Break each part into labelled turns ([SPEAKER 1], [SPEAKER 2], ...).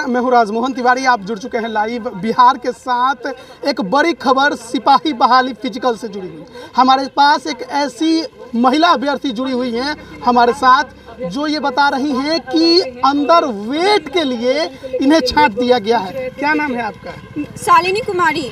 [SPEAKER 1] मैं हूँ राजमोहन तिवारी। आप जुड़ चुके हैं लाइव बिहार के साथ। एक बड़ी खबर सिपाही बहाली फिजिकल से जुड़ी हुई। हमारे पास एक ऐसी महिला अभ्यर्थी जुड़ी हुई हैं हमारे साथ जो ये बता रही हैं कि अंदर वेट के लिए इन्हें छांट दिया गया है। क्या नाम है आपका?
[SPEAKER 2] शालिनी कुमारी।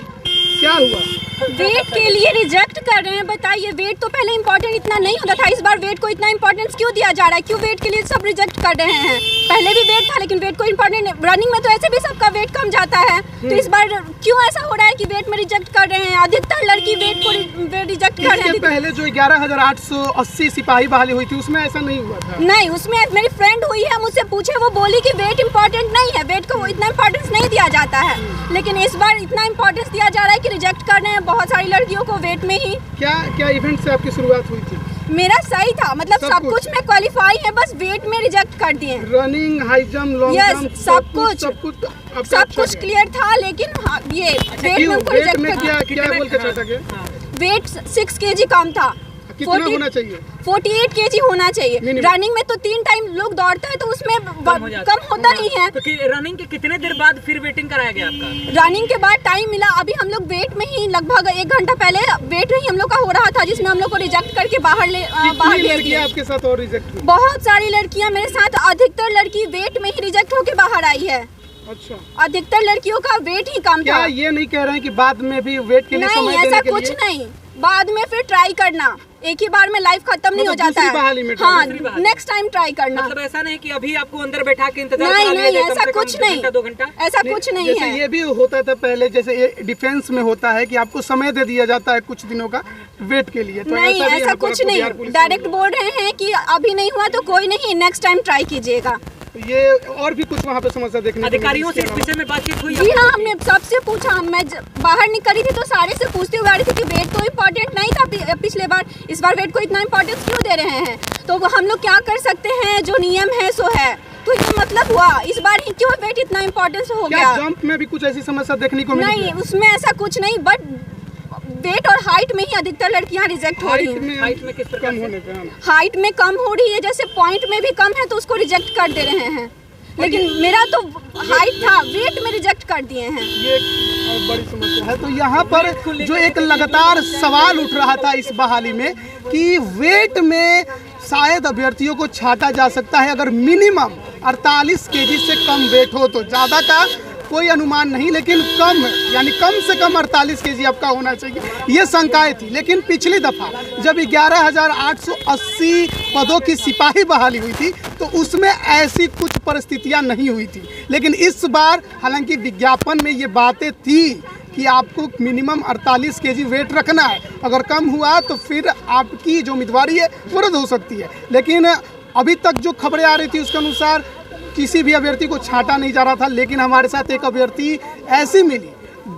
[SPEAKER 1] क्या हुआ?
[SPEAKER 2] वेट के लिए रिजेक्ट कर रहे हैं। बताइए, वेट तो पहले इम्पोर्टेंट इतना नहीं होता था, इस बार वेट को इतना इम्पोर्टेंस क्यों दिया जा रहा है? क्यों वेट के लिए सब रिजेक्ट कर रहे हैं? पहले भी वेट था लेकिन वेट को इम्पोर्टेंट, रनिंग में तो ऐसे भी सबका वेट कम जाता है, तो इस बार क्यों ऐसा हो रहा है कि वेट में रिजेक्ट कर रहे हैं? अधिकतर लड़की वेट को रिजेक्ट कर रहे हैं।
[SPEAKER 1] पहले जो 11,880 सिपाही बहाली हुई थी उसमें ऐसा नहीं हुआ था?
[SPEAKER 2] नहीं, उसमें मेरी फ्रेंड हुई है, मुझसे पूछे, वो बोली कि वेट इम्पोर्टेंट नहीं है, वेट को इतना इम्पोर्टेंस नहीं दिया जाता है, लेकिन इस बार इतना इम्पोर्टेंस दिया जा रहा है कि रिजेक्ट कर रहे हैं बहुत सारी लड़कियों को वेट में ही।
[SPEAKER 1] क्या इवेंट से आपकी शुरुआत हुई थी?
[SPEAKER 2] मेरा सही था, मतलब सब कुछ में क्वालिफाई है, बस वेट में रिजेक्ट कर दिए।
[SPEAKER 1] Running, high jump, long jump,
[SPEAKER 2] सब कुछ क्लियर था, लेकिन ये वेट में उनको रिजेक्ट कर दिया।
[SPEAKER 1] क्या बोल के छाटा गया?
[SPEAKER 2] वेट 6 kg कम था।
[SPEAKER 1] कितना होना चाहिए?
[SPEAKER 2] 48 kg होना चाहिए। रनिंग में तो 3 टाइम लोग दौड़ते हैं तो उसमें कम होता ही है।
[SPEAKER 3] तो रनिंग के कितने देर बाद फिर वेटिंग कराया गया आपका?
[SPEAKER 2] रनिंग के बाद टाइम मिला, अभी हम लोग वेट में ही लगभग 1 घंटा पहले वेट में ही हम लोग का हो रहा था, जिसमें हम लोग को रिजेक्ट करके बाहर ले
[SPEAKER 1] लड़कियां आपके साथ और रिजेक्ट हुई?
[SPEAKER 2] बहुत सारी लड़कियां मेरे साथ, अधिकतर लड़की वेट में ही रिजेक्ट होके बाहर आई है।
[SPEAKER 1] अच्छा,
[SPEAKER 2] अधिकतर लड़कियों का वेट ही कम था।
[SPEAKER 1] क्या ये नहीं कह रहे हैं कि बाद में भी वेट के लिए
[SPEAKER 2] नहीं,
[SPEAKER 1] समय
[SPEAKER 2] ऐसा कुछ नहीं, बाद में फिर ट्राई करना, एक ही बार में लाइफ खत्म नहीं हो जाता है। हाँ, नेक्स्ट टाइम ट्राई करना।
[SPEAKER 3] मतलब ऐसा नहीं कि अभी आपको अंदर बैठा के इंतजार
[SPEAKER 2] नहीं, ऐसा कुछ नहीं,
[SPEAKER 3] 2 घंटा
[SPEAKER 2] ऐसा कुछ नहीं है।
[SPEAKER 1] जैसे ये भी होता था पहले, जैसे ये डिफेंस में होता है कि आपको समय दे दिया जाता है कुछ दिनों का वेट के लिए, तो
[SPEAKER 2] नहीं, ऐसा कुछ नहीं, डायरेक्ट बोल रहे हैं कि अभी नहीं हुआ तो कोई नहीं, नेक्स्ट टाइम ट्राई कीजिएगा।
[SPEAKER 1] ये और भी कुछ वहाँ पे समस्या देखने
[SPEAKER 3] अधिकारियों से इस विषय में बातचीत हुई?
[SPEAKER 2] जी हाँ, हमने सबसे पूछा। मैं बाहर निकली थी तो सारे से पूछते हुए आ रही थी कि वेट तो इम्पोर्टेंट नहीं था पिछले बार, इस बार वेट को इतना इम्पोर्टेंस क्यों दे रहे हैं? तो हम लोग क्या कर सकते हैं, जो नियम है सो है। तो ये मतलब हुआ इस बार ही क्यों वेट इतना इम्पोर्टेंस हो गया?
[SPEAKER 1] जंप में भी कुछ ऐसी समस्या देखने को मिली?
[SPEAKER 2] नहीं, उसमें ऐसा कुछ नहीं, बट वेट और हाइट में ही अधिकतर लड़कियां रिजेक्ट हो रही हैं।
[SPEAKER 3] हाइट में किस प्रकार होने पे?
[SPEAKER 2] हाइट में कम हो रही है, जैसे पॉइंट में भी कम है तो उसको रिजेक्ट कर दे रहे हैं, लेकिन मेरा तो हाइट था, वेट में रिजेक्ट कर दिए हैं।
[SPEAKER 1] ये बड़ी समस्या है। तो यहाँ पर जो एक लगातार सवाल उठ रहा था इस बहाली में कि वेट में शायद अभ्यर्थियों को छांटा जा सकता है अगर मिनिमम 48 kg से कम वेट हो, तो ज़्यादा का कोई अनुमान नहीं, लेकिन कम यानी कम से कम 48 kg आपका होना चाहिए, ये शंकाएं थी। लेकिन पिछली दफ़ा जब 11,880 पदों की सिपाही बहाली हुई थी तो उसमें ऐसी कुछ परिस्थितियां नहीं हुई थी, लेकिन इस बार हालांकि विज्ञापन में ये बातें थी कि आपको मिनिमम 48 kg वेट रखना है, अगर कम हुआ तो फिर आपकी जो उम्मीदवारी है वो रद्द हो सकती है। लेकिन अभी तक जो खबरें आ रही थी उसके अनुसार किसी भी अभ्यर्थी को छांटा नहीं जा रहा था, लेकिन हमारे साथ एक अभ्यर्थी ऐसी मिली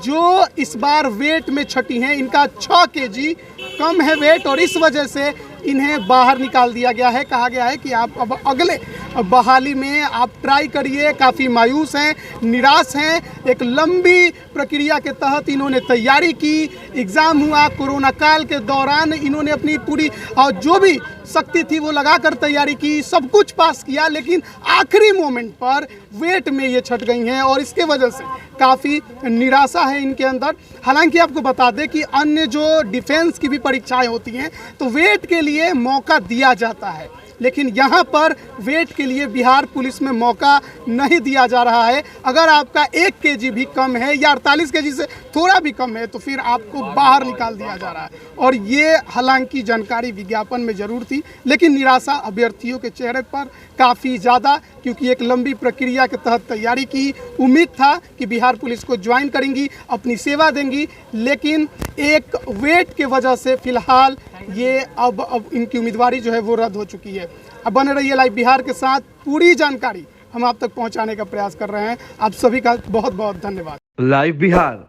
[SPEAKER 1] जो इस बार वेट में छटी हैं। इनका 6 kg कम है वेट और इस वजह से इन्हें बाहर निकाल दिया गया है। कहा गया है कि आप अब अगले बहाली में आप ट्राई करिए। काफ़ी मायूस हैं, निराश हैं। एक लंबी प्रक्रिया के तहत इन्होंने तैयारी की, एग्ज़ाम हुआ, कोरोना काल के दौरान इन्होंने अपनी पूरी और जो भी शक्ति थी वो लगाकर तैयारी की, सब कुछ पास किया, लेकिन आखिरी मोमेंट पर वेट में ये छट गई हैं और इसके वजह से काफ़ी निराशा है इनके अंदर। हालांकि आपको बता दें कि अन्य जो डिफेंस की भी परीक्षाएं होती हैं तो वेट के लिए मौका दिया जाता है, लेकिन यहाँ पर वेट के लिए बिहार पुलिस में मौका नहीं दिया जा रहा है। अगर आपका 1 kg भी कम है या 48 kg से थोड़ा भी कम है तो फिर आपको बाहर निकाल दिया जा रहा है। और ये हालांकि जानकारी विज्ञापन में ज़रूर थी, लेकिन निराशा अभ्यर्थियों के चेहरे पर काफ़ी ज़्यादा, क्योंकि एक लंबी प्रक्रिया के तहत तैयारी की, उम्मीद था कि बिहार पुलिस को ज्वाइन करेंगी, अपनी सेवा देंगी, लेकिन एक वेट के वजह से फ़िलहाल ये अब इनकी उम्मीदवारी जो है वो रद्द हो चुकी है। अब बने रहिए लाइव बिहार के साथ, पूरी जानकारी हम आप तक पहुंचाने का प्रयास कर रहे हैं। आप सभी का बहुत बहुत धन्यवाद।
[SPEAKER 4] लाइव बिहार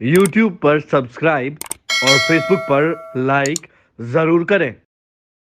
[SPEAKER 4] यूट्यूब पर सब्सक्राइब और फेसबुक पर लाइक ज़रूर करें।